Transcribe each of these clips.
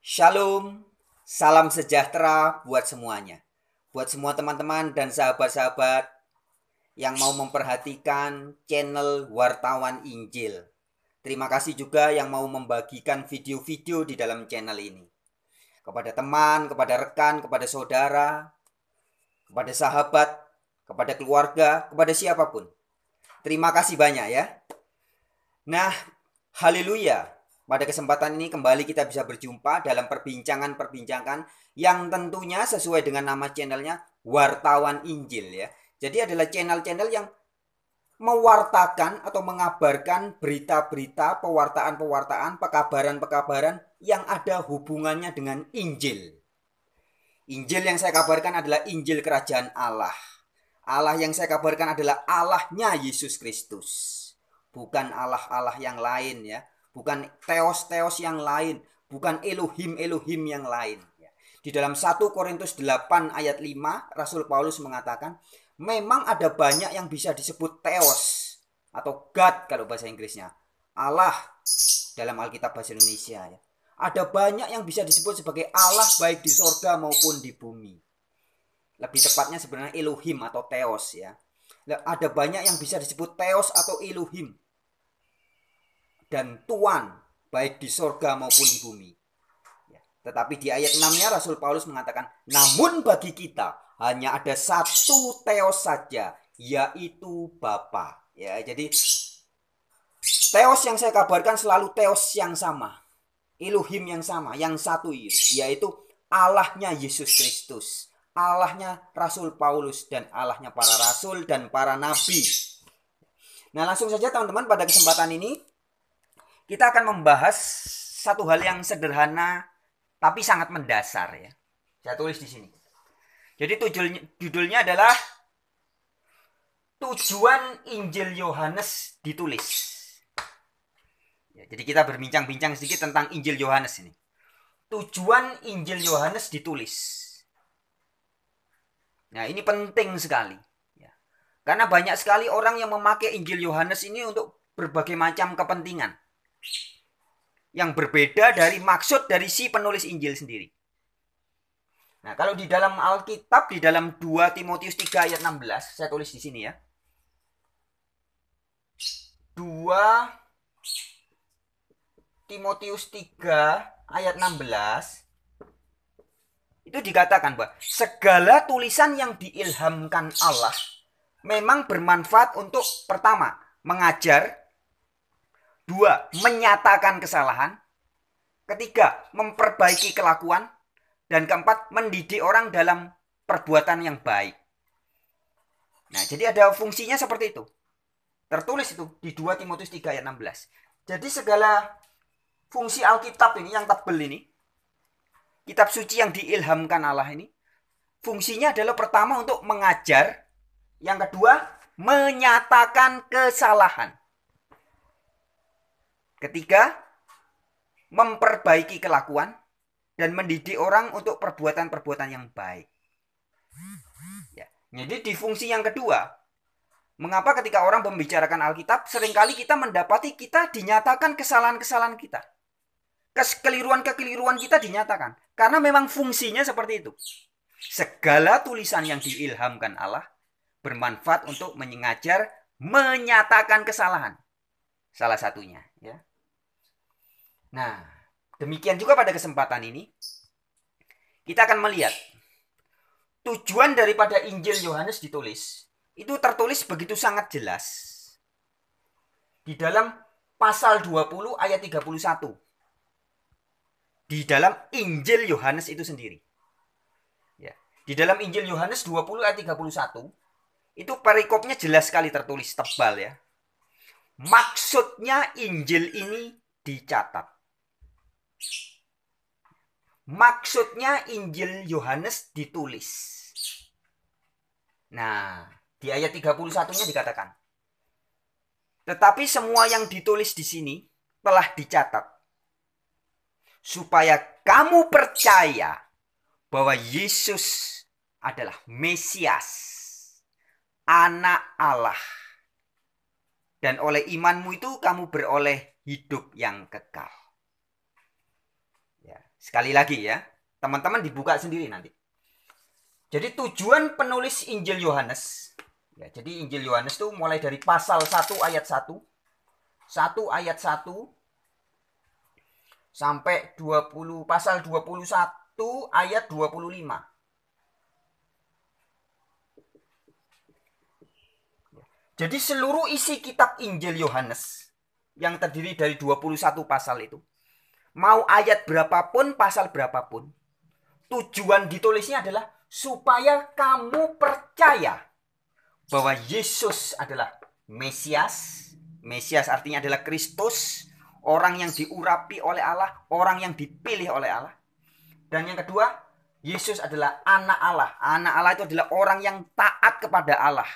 Shalom, salam sejahtera buat semuanya. Buat semua teman-teman dan sahabat-sahabat yang mau memperhatikan channel Wartawan Injil. Terima kasih juga yang mau membagikan video-video di dalam channel ini. Kepada teman, kepada rekan, kepada saudara, kepada sahabat, kepada keluarga, kepada siapapun. Terima kasih banyak ya. Nah, haleluya. Pada kesempatan ini kembali kita bisa berjumpa dalam perbincangan-perbincangan yang tentunya sesuai dengan nama channelnya Wartawan Injil ya. Jadi adalah channel-channel yang mewartakan atau mengabarkan berita-berita, pewartaan-pewartaan, pekabaran-pekabaran yang ada hubungannya dengan Injil. Injil yang saya kabarkan adalah Injil Kerajaan Allah. Allah yang saya kabarkan adalah Allahnya Yesus Kristus. Bukan Allah-Allah yang lain ya. Bukan teos-teos yang lain. Bukan Elohim-Elohim yang lain. Di dalam 1 Korintus 8 ayat 5, Rasul Paulus mengatakan, memang ada banyak yang bisa disebut teos atau God kalau bahasa Inggrisnya. Allah dalam Alkitab bahasa Indonesia ya. Ada banyak yang bisa disebut sebagai Allah baik di sorga maupun di bumi. Lebih tepatnya sebenarnya Elohim atau Theos ya. Ada banyak yang bisa disebut Theos atau Elohim. Dan Tuhan baik di sorga maupun di bumi. Tetapi di ayat 6-nya Rasul Paulus mengatakan, namun bagi kita hanya ada satu Theos saja, yaitu Bapa. Ya, jadi Theos yang saya kabarkan selalu Theos yang sama. Elohim yang sama, yang satu yaitu Allahnya Yesus Kristus, Allahnya Rasul Paulus dan Allahnya para rasul dan para nabi. Nah, langsung saja teman-teman, pada kesempatan ini kita akan membahas satu hal yang sederhana tapi sangat mendasar ya. Saya tulis di sini. Jadi judulnya adalah tujuan Injil Yohanes ditulis. Ya, jadi kita berbincang-bincang sedikit tentang Injil Yohanes ini. Tujuan Injil Yohanes ditulis. Nah, ini penting sekali. Ya. Karena banyak sekali orang yang memakai Injil Yohanes ini untuk berbagai macam kepentingan. Yang berbeda dari maksud dari si penulis Injil sendiri. Nah, kalau di dalam Alkitab, di dalam 2 Timotius 3 ayat 16, saya tulis di sini ya. 2 Timotius 3 ayat 16 itu dikatakan bahwa segala tulisan yang diilhamkan Allah memang bermanfaat untuk pertama, mengajar, dua, menyatakan kesalahan, ketiga, memperbaiki kelakuan, dan keempat, mendidik orang dalam perbuatan yang baik. Nah, jadi ada fungsinya seperti itu. Tertulis itu di 2 Timotius 3 ayat 16. Jadi segala fungsi Alkitab ini yang tebel ini, kitab suci yang diilhamkan Allah ini, fungsinya adalah pertama untuk mengajar, yang kedua menyatakan kesalahan, ketiga memperbaiki kelakuan, dan mendidik orang untuk perbuatan-perbuatan yang baik. Ya. Jadi di fungsi yang kedua, mengapa ketika orang membicarakan Alkitab, seringkali kita mendapati kita dinyatakan kesalahan-kesalahan kita. Kekeliruan-kekeliruan kita dinyatakan. Karena memang fungsinya seperti itu. Segala tulisan yang diilhamkan Allah bermanfaat untuk mengajar, menyatakan kesalahan. Salah satunya. Ya. Nah, demikian juga pada kesempatan ini, kita akan melihat tujuan daripada Injil Yohanes ditulis. Itu tertulis begitu sangat jelas. Di dalam pasal 20 ayat 31. Di dalam Injil Yohanes itu sendiri. Ya. Di dalam Injil Yohanes 20 ayat 31, itu perikopnya jelas sekali tertulis, tebal ya. Maksudnya Injil ini dicatat. Maksudnya Injil Yohanes ditulis. Nah, di ayat 31-nya dikatakan, tetapi semua yang ditulis di sini telah dicatat supaya kamu percaya bahwa Yesus adalah Mesias, Anak Allah. Dan oleh imanmu itu kamu beroleh hidup yang kekal. Ya. Sekali lagi ya, teman-teman dibuka sendiri nanti. Jadi tujuan penulis Injil Yohanes, ya, jadi Injil Yohanes itu mulai dari pasal 1 ayat 1, 1 ayat 1 sampai 20, pasal 21 ayat 25. Jadi seluruh isi kitab Injil Yohanes yang terdiri dari 21 pasal itu, mau ayat berapapun, pasal berapapun, tujuan ditulisnya adalah supaya kamu percaya bahwa Yesus adalah Mesias. Mesias artinya adalah Kristus, orang yang diurapi oleh Allah, orang yang dipilih oleh Allah. Dan yang kedua, Yesus adalah anak Allah. Anak Allah itu adalah orang yang taat kepada Allah.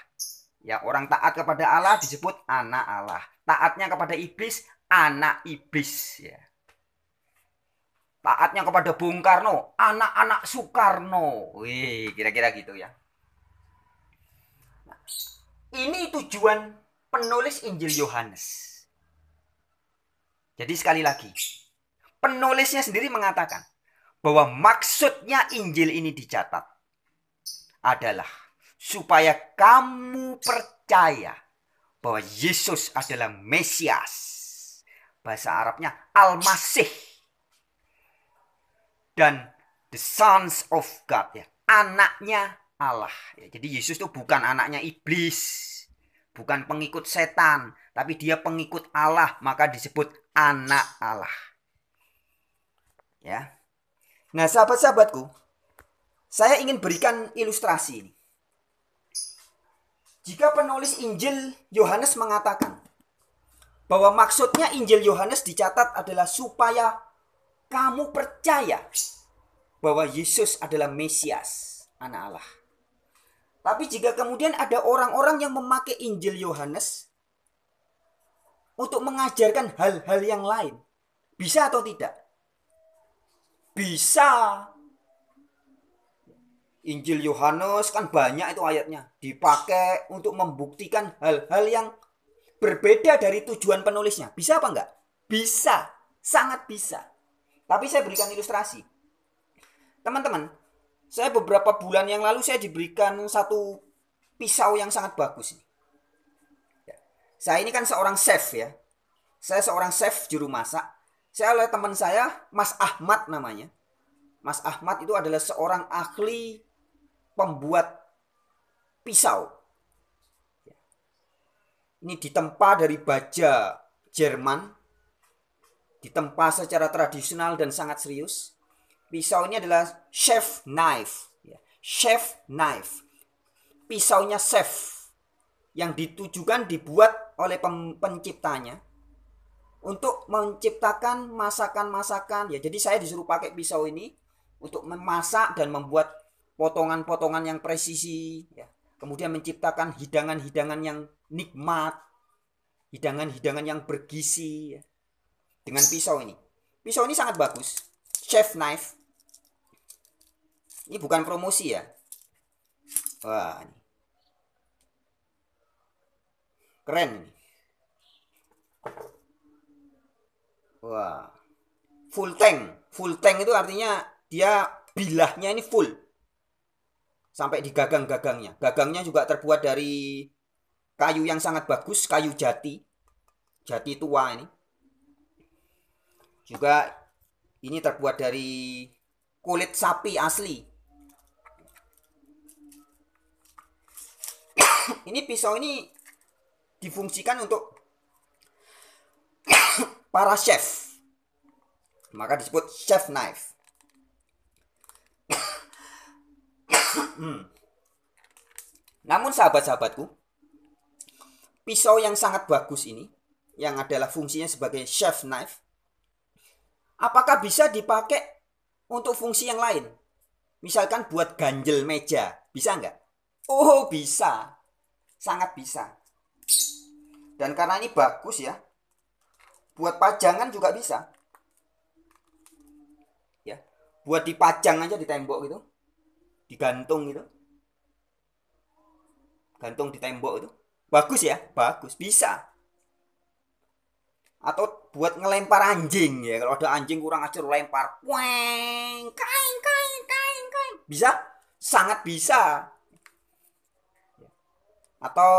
Ya, orang taat kepada Allah disebut anak Allah. Taatnya kepada iblis, anak iblis. Ya. Taatnya kepada Bung Karno, anak-anak Soekarno. Wih, kira-kira gitu ya. Nah, ini tujuan penulis Injil Yohanes. Jadi sekali lagi, penulisnya sendiri mengatakan bahwa maksudnya Injil ini dicatat adalah supaya kamu percaya bahwa Yesus adalah Mesias. Bahasa Arabnya Al-Masih. Dan the sons of God, ya, anaknya Allah. Ya, jadi Yesus itu bukan anaknya iblis, bukan pengikut setan, tapi dia pengikut Allah, maka disebut anak Allah. Ya. Nah, sahabat-sahabatku, saya ingin berikan ilustrasi ini. Jika penulis Injil Yohanes mengatakan bahwa maksudnya Injil Yohanes dicatat adalah supaya kamu percaya bahwa Yesus adalah Mesias, anak Allah. Tapi jika kemudian ada orang-orang yang memakai Injil Yohanes untuk mengajarkan hal-hal yang lain, bisa atau tidak? Bisa. Injil Yohanes kan banyak itu ayatnya, dipakai untuk membuktikan hal-hal yang berbeda dari tujuan penulisnya. Bisa apa enggak? Bisa, sangat bisa. Tapi saya berikan ilustrasi. Teman-teman, saya beberapa bulan yang lalu saya diberikan satu pisau yang sangat bagus. Saya ini kan seorang chef ya. Saya seorang chef juru masak. Saya oleh teman saya, Mas Ahmad namanya. Mas Ahmad itu adalah seorang ahli pembuat pisau. Ini ditempa dari baja Jerman. Ditempa secara tradisional dan sangat serius. Pisau ini adalah chef knife. Chef knife. Pisaunya chef. Yang ditujukan dibuat oleh penciptanya. Untuk menciptakan masakan-masakan. Ya, jadi saya disuruh pakai pisau ini. Untuk memasak dan membuat potongan-potongan yang presisi. Ya. Kemudian menciptakan hidangan-hidangan yang nikmat. Hidangan-hidangan yang bergizi. Ya. Dengan pisau ini. Pisau ini sangat bagus. Chef knife. Ini bukan promosi ya. Wah, ini. Keren ini. Wah. Full tank. Full tank itu artinya dia bilahnya ini full. Sampai di gagang-gagangnya. Gagangnya juga terbuat dari kayu yang sangat bagus. Kayu jati. Jati tua ini. Juga ini terbuat dari kulit sapi asli. Ini pisau ini difungsikan untuk para chef. Maka disebut chef knife. Namun sahabat-sahabatku, pisau yang sangat bagus ini, yang adalah fungsinya sebagai chef knife, apakah bisa dipakai untuk fungsi yang lain? Misalkan buat ganjel meja, bisa nggak? Oh, bisa. Sangat bisa. Dan karena ini bagus ya, buat pajangan juga bisa. Ya, buat dipajang aja di tembok gitu. Digantung gitu. Gantung di tembok itu. Bagus ya? Bagus, bisa. Atau buat ngelempar anjing ya. Kalau ada anjing kurang ajar lempar, weng, kain, kain, kain, kain. Bisa, sangat bisa. Atau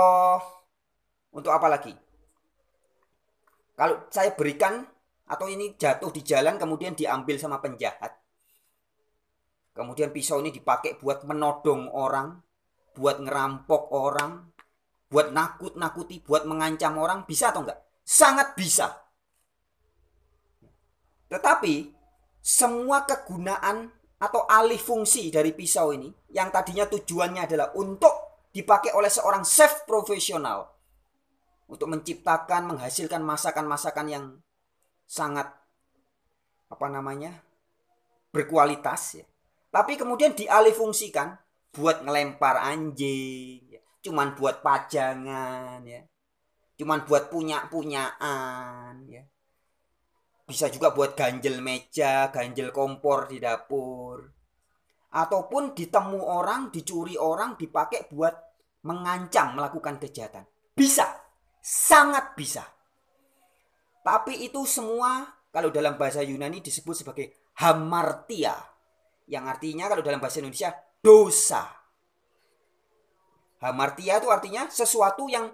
untuk apa lagi? Kalau saya berikan atau ini jatuh di jalan kemudian diambil sama penjahat. Kemudian pisau ini dipakai buat menodong orang, buat ngerampok orang, buat nakut-nakuti, buat mengancam orang, bisa atau enggak? Sangat bisa. Tetapi semua kegunaan atau alih fungsi dari pisau ini yang tadinya tujuannya adalah untuk dipakai oleh seorang chef profesional untuk menciptakan, menghasilkan masakan-masakan yang sangat berkualitas ya. Tapi kemudian dialihfungsikan buat ngelempar anjing, ya. Cuman buat pajangan ya. Cuman buat punya-punyaan ya. Bisa juga buat ganjel meja, ganjel kompor di dapur. Ataupun ditemu orang, dicuri orang, dipakai buat mengancam melakukan kejahatan. Bisa, sangat bisa. Tapi itu semua kalau dalam bahasa Yunani disebut sebagai hamartia. Yang artinya kalau dalam bahasa Indonesia dosa. Hamartia itu artinya sesuatu yang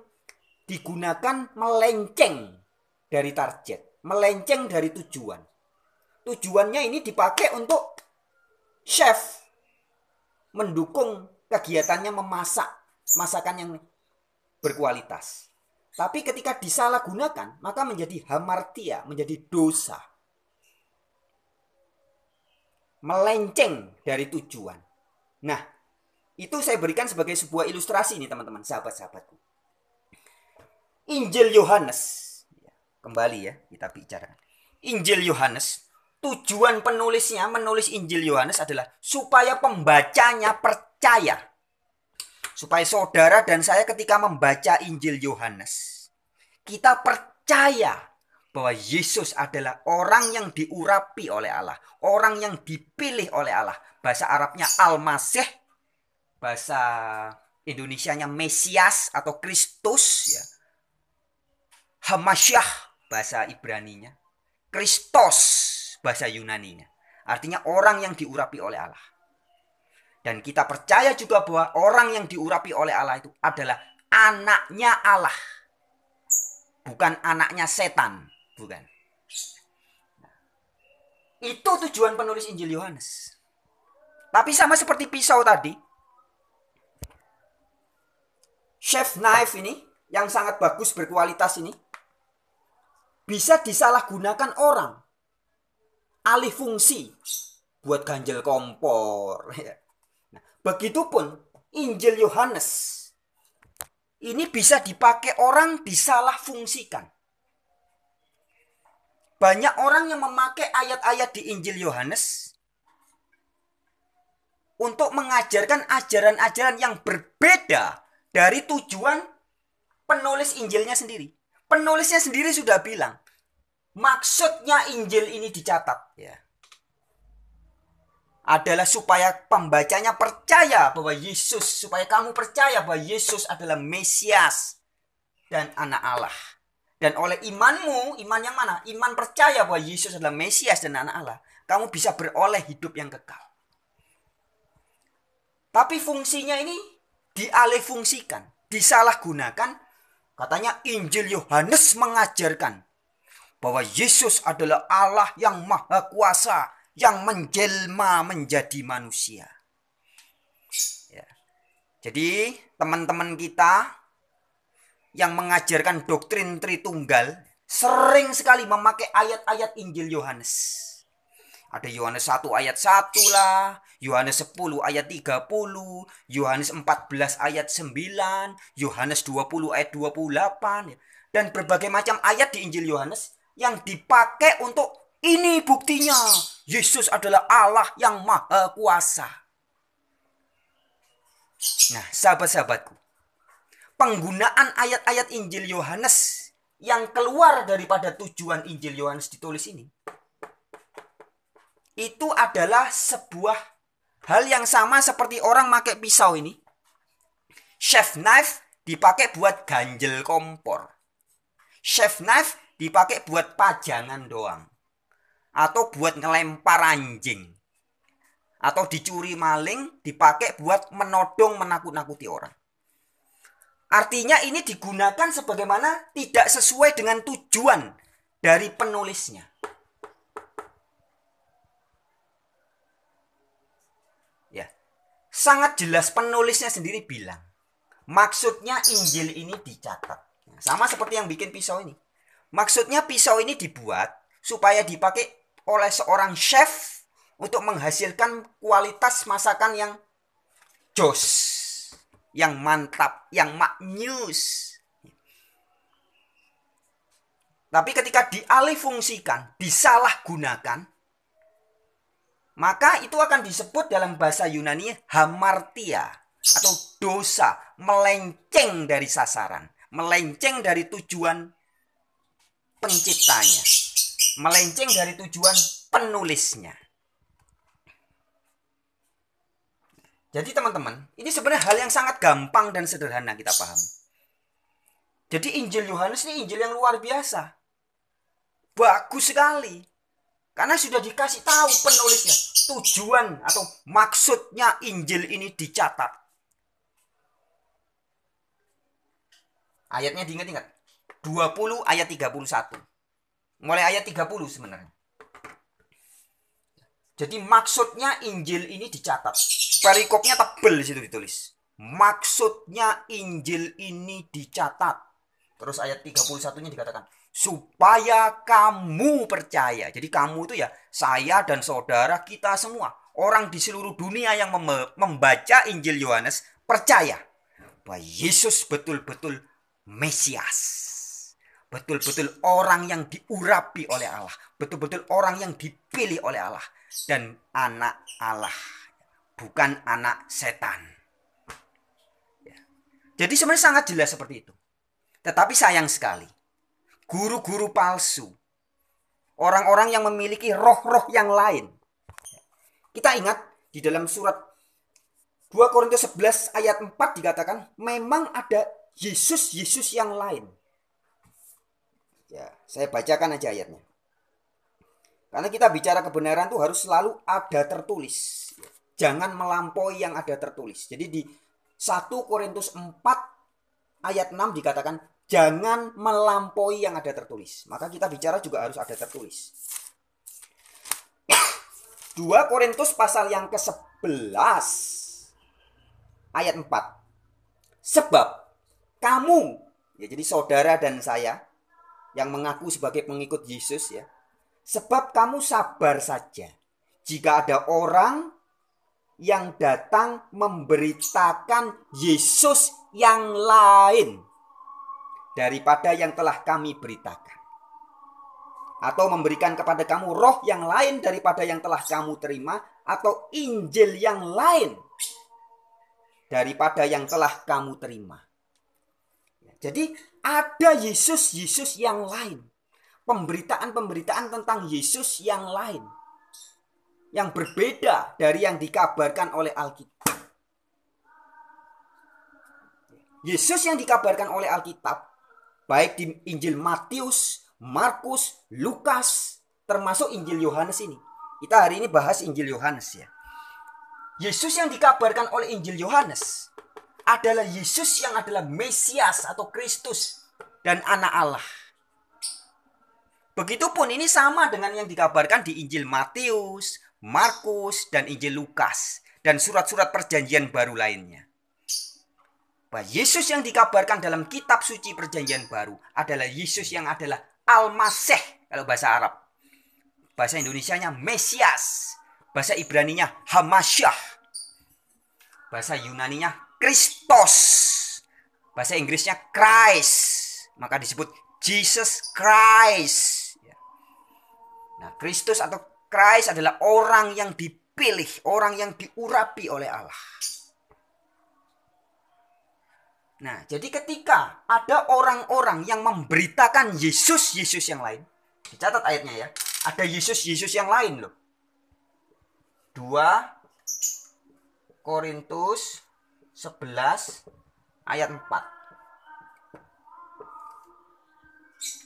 digunakan melenceng dari target, melenceng dari tujuan. Tujuannya ini dipakai untuk chef mendukung kegiatannya memasak masakan yang berkualitas. Tapi ketika disalahgunakan, maka menjadi hamartia, menjadi dosa. Melenceng dari tujuan. Nah, itu saya berikan sebagai sebuah ilustrasi nih teman-teman, sahabat-sahabatku. Injil Yohanes. Kembali ya, kita bicara. Injil Yohanes, tujuan penulisnya menulis Injil Yohanes adalah supaya pembacanya percaya. Supaya saudara dan saya ketika membaca Injil Yohanes, kita percaya bahwa Yesus adalah orang yang diurapi oleh Allah, orang yang dipilih oleh Allah. Bahasa Arabnya Al-Masih, bahasa Indonesianya Mesias atau Kristus ya. Hamasyah bahasa Ibraninya, Kristos bahasa Yunaninya. Artinya orang yang diurapi oleh Allah. Dan kita percaya juga bahwa orang yang diurapi oleh Allah itu adalah anaknya Allah. Bukan anaknya setan. Bukan. Itu tujuan penulis Injil Yohanes. Tapi sama seperti pisau tadi, chef knife ini yang sangat bagus berkualitas ini bisa disalahgunakan orang. Alih fungsi buat ganjel kompor. Nah, begitupun Injil Yohanes ini bisa dipakai orang disalahfungsikan. Banyak orang yang memakai ayat-ayat di Injil Yohanes untuk mengajarkan ajaran-ajaran yang berbeda dari tujuan penulis Injilnya sendiri. Penulisnya sendiri sudah bilang, maksudnya Injil ini dicatat ya, adalah supaya pembacanya percaya bahwa Yesus, supaya kamu percaya bahwa Yesus adalah Mesias dan anak Allah. Dan oleh imanmu, iman yang mana? Iman percaya bahwa Yesus adalah Mesias dan anak Allah. Kamu bisa beroleh hidup yang kekal. Tapi fungsinya ini dialihfungsikan, disalahgunakan. Katanya Injil Yohanes mengajarkan bahwa Yesus adalah Allah yang maha kuasa, yang menjelma menjadi manusia. Ya. Jadi teman-teman kita yang mengajarkan doktrin Tritunggal sering sekali memakai ayat-ayat Injil Yohanes. Ada Yohanes 1 ayat 1 lah, Yohanes 10 ayat 30, Yohanes 14 ayat 9, Yohanes 20 ayat 28. Dan berbagai macam ayat di Injil Yohanes yang dipakai untuk ini buktinya. Yesus adalah Allah yang maha kuasa. Nah, sahabat-sahabatku, penggunaan ayat-ayat Injil Yohanes yang keluar daripada tujuan Injil Yohanes ditulis ini, itu adalah sebuah hal yang sama seperti orang pakai pisau ini. Chef knife dipakai buat ganjel kompor. Chef knife dipakai buat pajangan doang. Atau buat ngelempar anjing. Atau dicuri maling, dipakai buat menodong menakut-nakuti orang. Artinya ini digunakan sebagaimana tidak sesuai dengan tujuan dari penulisnya. Ya. Sangat jelas penulisnya sendiri bilang, maksudnya Injil ini dicatat. Sama seperti yang bikin pisau ini. Maksudnya pisau ini dibuat supaya dipakai oleh seorang chef untuk menghasilkan kualitas masakan yang jos, yang mantap, yang maknyus. Tapi ketika dialihfungsikan, disalahgunakan, maka itu akan disebut dalam bahasa Yunani hamartia atau dosa, melenceng dari sasaran, melenceng dari tujuan penciptanya, melenceng dari tujuan penulisnya. Jadi teman-teman, ini sebenarnya hal yang sangat gampang dan sederhana kita pahami. Jadi Injil Yohanes ini Injil yang luar biasa. Bagus sekali. Karena sudah dikasih tahu penulisnya, tujuan atau maksudnya Injil ini dicatat. Ayatnya diingat-ingat. 20 ayat 31. Mulai ayat 30 sebenarnya. Jadi maksudnya Injil ini dicatat. Perikopnya tebel di situ ditulis. Maksudnya Injil ini dicatat. Terus ayat 31-nya dikatakan, supaya kamu percaya. Jadi kamu itu ya saya dan saudara kita semua. Orang di seluruh dunia yang membaca Injil Yohanes percaya bahwa Yesus betul-betul Mesias. Betul-betul orang yang diurapi oleh Allah. Betul-betul orang yang dipilih oleh Allah. Dan anak Allah. Bukan anak setan. Jadi sebenarnya sangat jelas seperti itu. Tetapi sayang sekali. Guru-guru palsu. Orang-orang yang memiliki roh-roh yang lain. Kita ingat di dalam surat 2 Korintus 11 ayat 4 dikatakan memang ada Yesus yang lain. Ya, saya bacakan aja ayatnya. Karena kita bicara kebenaran itu harus selalu ada tertulis. Jangan melampaui yang ada tertulis. Jadi di 1 Korintus 4 ayat 6 dikatakan jangan melampaui yang ada tertulis. Maka kita bicara juga harus ada tertulis. 2 Korintus pasal yang ke-11 ayat 4. Sebab kamu, ya jadi saudara dan saya yang mengaku sebagai pengikut Yesus ya. Sebab kamu sabar saja jika ada orang yang datang memberitakan Yesus yang lain daripada yang telah kami beritakan. Atau memberikan kepada kamu roh yang lain daripada yang telah kamu terima. Atau Injil yang lain daripada yang telah kamu terima. Jadi ada Yesus yang lain. Pemberitaan tentang Yesus yang lain. Yang berbeda dari yang dikabarkan oleh Alkitab. Yesus yang dikabarkan oleh Alkitab, baik di Injil Matius, Markus, Lukas, termasuk Injil Yohanes ini. Kita hari ini bahas Injil Yohanes ya. Yesus yang dikabarkan oleh Injil Yohanes adalah Yesus yang adalah Mesias atau Kristus dan anak Allah. Begitupun ini sama dengan yang dikabarkan di Injil Matius, Markus, dan Injil Lukas dan surat-surat perjanjian baru lainnya. Bahwa Yesus yang dikabarkan dalam kitab suci perjanjian baru adalah Yesus yang adalah Al-Masih kalau bahasa Arab. Bahasa Indonesianya Mesias. Bahasa Ibraninya Hamasyah. Bahasa Yunaninya Kristos. Bahasa Inggrisnya Christ. Maka disebut Jesus Christ. Nah, Kristus atau Christ adalah orang yang dipilih, orang yang diurapi oleh Allah. Nah, jadi ketika ada orang-orang yang memberitakan Yesus yang lain, dicatat ayatnya ya, ada Yesus yang lain loh. 2 Korintus 11 ayat 4.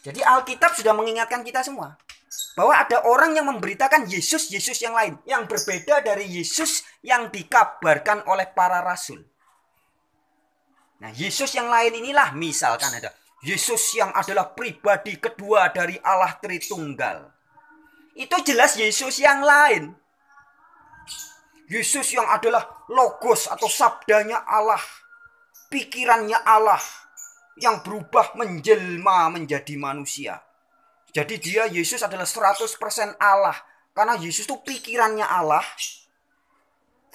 Jadi Alkitab sudah mengingatkan kita semua bahwa ada orang yang memberitakan Yesus yang lain, yang berbeda dari Yesus yang dikabarkan oleh para rasul. Nah, Yesus yang lain inilah misalkan ada Yesus yang adalah pribadi kedua dari Allah Tritunggal. Itu jelas Yesus yang lain. Yesus yang adalah logos atau sabdanya Allah, pikirannya Allah, yang berubah menjelma menjadi manusia. Jadi dia, Yesus adalah 100% Allah. Karena Yesus itu pikirannya Allah,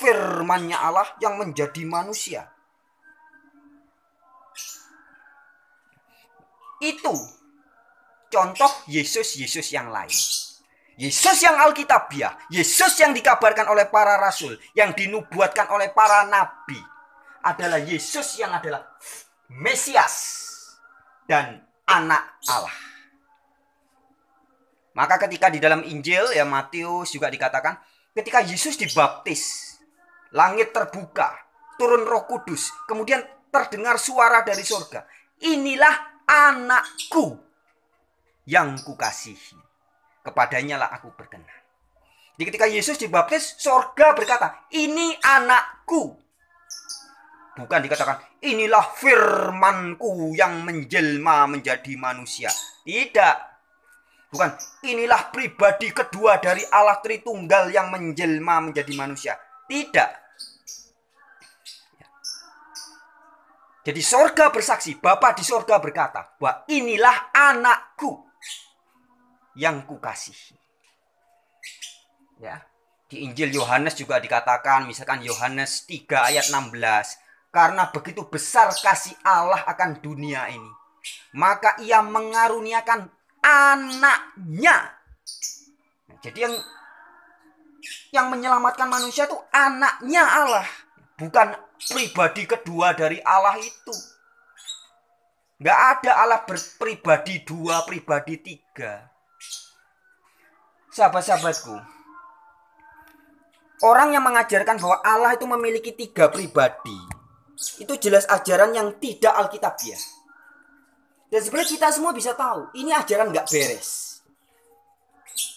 firmannya Allah yang menjadi manusia. Itu contoh Yesus yang lain. Yesus yang Alkitabiah, Yesus yang dikabarkan oleh para rasul, yang dinubuatkan oleh para nabi, adalah Yesus yang adalah Mesias dan anak Allah. Maka ketika di dalam Injil ya Matius juga dikatakan, ketika Yesus dibaptis, langit terbuka, turun Roh Kudus, kemudian terdengar suara dari surga, inilah anakku yang kukasihi, kepadanya lah aku berkenan. Jadi ketika Yesus dibaptis, surga berkata, ini anakku. Bukan dikatakan, inilah firmanku yang menjelma menjadi manusia. Tidak. Bukan, inilah pribadi kedua dari Allah Tritunggal yang menjelma menjadi manusia. Tidak. Jadi surga bersaksi, Bapa di surga berkata, bahwa inilah anakku yang kukasihi. Ya. Di Injil Yohanes juga dikatakan, misalkan Yohanes 3 ayat 16, karena begitu besar kasih Allah akan dunia ini, maka ia mengaruniakan anaknya. Nah, jadi yang menyelamatkan manusia itu anaknya Allah, bukan pribadi kedua dari Allah itu. Nggak ada Allah berpribadi dua, pribadi tiga. Sahabat-sahabatku, orang yang mengajarkan bahwa Allah itu memiliki tiga pribadi, itu jelas ajaran yang tidak alkitabiah. Dan sebenarnya kita semua bisa tahu, ini ajaran nggak beres.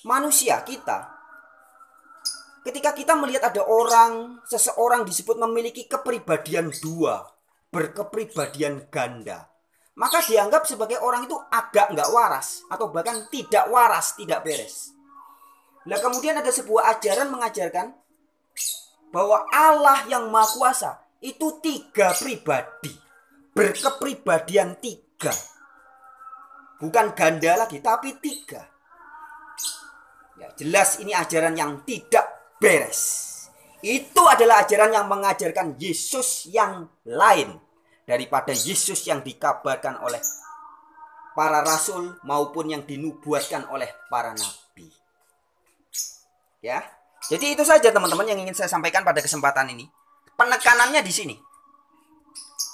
Manusia kita, ketika kita melihat ada seseorang disebut memiliki kepribadian dua, berkepribadian ganda, maka dianggap sebagai orang itu agak nggak waras, atau bahkan tidak waras, tidak beres. Nah, kemudian ada sebuah ajaran mengajarkan bahwa Allah yang Maha Kuasa itu tiga pribadi, berkepribadian tiga. Bukan ganda lagi, tapi tiga. Ya, jelas ini ajaran yang tidak beres. Itu adalah ajaran yang mengajarkan Yesus yang lain daripada Yesus yang dikabarkan oleh para rasul maupun yang dinubuatkan oleh para nabi. Ya, jadi itu saja teman-teman yang ingin saya sampaikan pada kesempatan ini. Penekanannya di sini.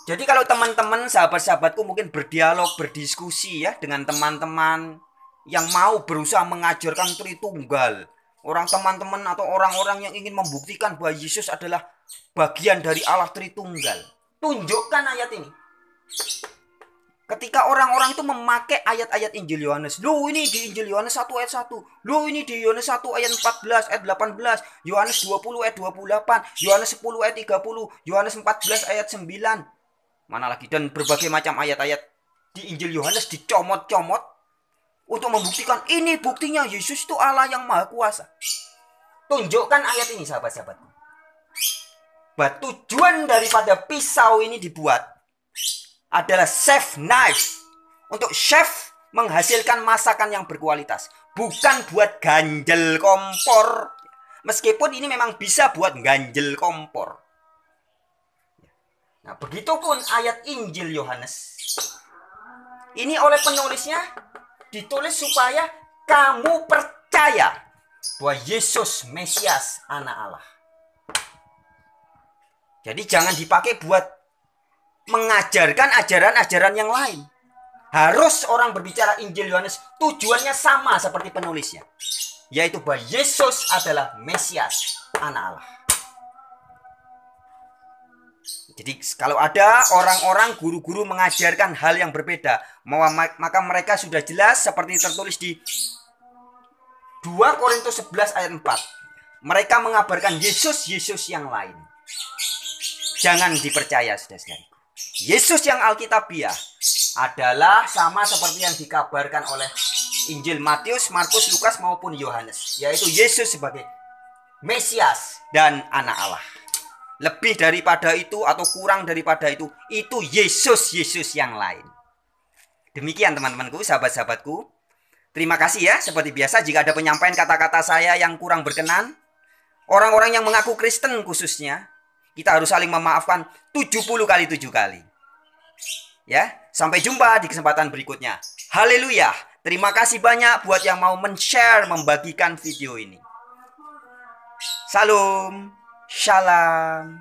Jadi kalau teman-teman, sahabat-sahabatku mungkin berdialog, berdiskusi ya dengan teman-teman yang mau berusaha mengajarkan Tritunggal, orang teman-teman atau orang-orang yang ingin membuktikan bahwa Yesus adalah bagian dari Allah Tritunggal, tunjukkan ayat ini. Ketika orang-orang itu memakai ayat-ayat Injil Yohanes, loh ini di Injil Yohanes 1 ayat 1, loh ini di Yohanes 1 ayat 14, ayat 18, Yohanes 20 ayat 28, Yohanes 10 ayat 30, Yohanes 14 ayat 9, mana lagi, dan berbagai macam ayat-ayat di Injil Yohanes dicomot-comot untuk membuktikan ini buktinya Yesus itu Allah yang Maha Kuasa. Tunjukkan ayat ini sahabat-sahabat. Tujuan daripada pisau ini dibuat adalah chef knife, untuk chef menghasilkan masakan yang berkualitas, bukan buat ganjel kompor. Meskipun ini memang bisa buat ganjel kompor. Nah, begitupun ayat Injil Yohanes. Ini oleh penulisnya ditulis supaya kamu percaya bahwa Yesus Mesias, anak Allah. Jadi jangan dipakai buat mengajarkan ajaran-ajaran yang lain. Harus orang berbicara Injil Yohanes tujuannya sama seperti penulisnya, yaitu bahwa Yesus adalah Mesias, anak Allah. Jadi kalau ada orang-orang guru-guru mengajarkan hal yang berbeda, maka mereka sudah jelas seperti tertulis di 2 Korintus 11 ayat 4. Mereka mengabarkan Yesus yang lain. Jangan dipercaya, saudara-saudariku. Yesus yang Alkitabiah adalah sama seperti yang dikabarkan oleh Injil Matius, Markus, Lukas maupun Yohanes, yaitu Yesus sebagai Mesias dan anak Allah. Lebih daripada itu atau kurang daripada itu Yesus yang lain. Demikian teman-temanku, sahabat-sahabatku. Terima kasih ya, seperti biasa jika ada penyampaian kata-kata saya yang kurang berkenan, orang-orang yang mengaku Kristen khususnya, kita harus saling memaafkan 70 kali 7 kali. Ya, sampai jumpa di kesempatan berikutnya. Haleluya. Terima kasih banyak buat yang mau men-share, membagikan video ini. Salam, shalom.